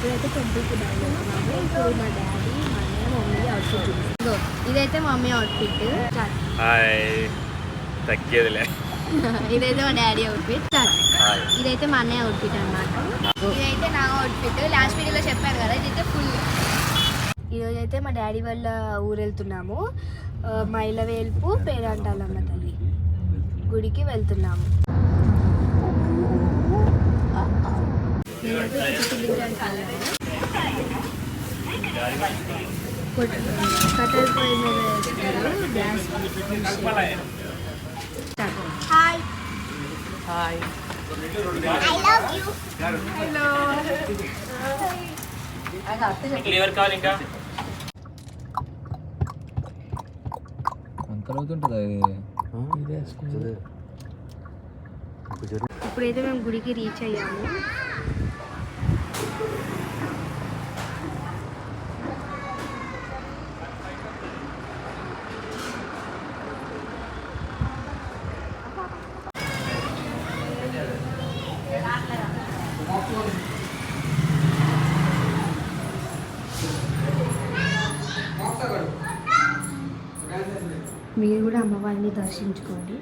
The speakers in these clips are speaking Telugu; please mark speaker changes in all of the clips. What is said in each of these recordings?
Speaker 1: ఇప్పుడైతే టెంపుల్కి బయలుదేరుతున్నాము. ఇప్పుడు మా డాడీ మా అన్నయ్య మమ్మీ అవుట్ఫిట్ చూపిస్తుంది. ఇదైతే మమ్మీ అవుట్ఫిట్.
Speaker 2: తగ్గేదిలే.
Speaker 1: ఇదైతే మా డాడీ అవుట్ఫిట్. ఇదైతే మా అన్నయ్య అవుట్ఫిట్ అన్నమాట. ఇదైతే నా అవుట్ఫిట్. లాస్ట్ వీడియోలో చెప్పాను కదా, ఇదైతే ఫుల్. ఈరోజు అయితే మా డాడీ వాళ్ళ ఊరు వెళ్తున్నాము. మైలవేల్పు పేరంటాలమ్మ తల్లి గుడికి వెళ్తున్నాము. కట్టెల పొయ్యి మీద వేస్తారు gas. Hi
Speaker 2: hi.
Speaker 1: Hello.
Speaker 2: Liver కావాలి ఇంకా.
Speaker 1: ఇప్పుడైతే మేము గుడికి రీచ్ అయ్యాము. మీరు కూడా అమ్మవారిని దర్శించుకోండి.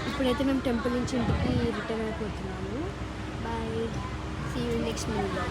Speaker 1: ఇప్పుడైతే మేము టెంపుల్ నుంచి ఇంటికి రిటర్న్ అయిపోతున్నాము. Bye, see you next video.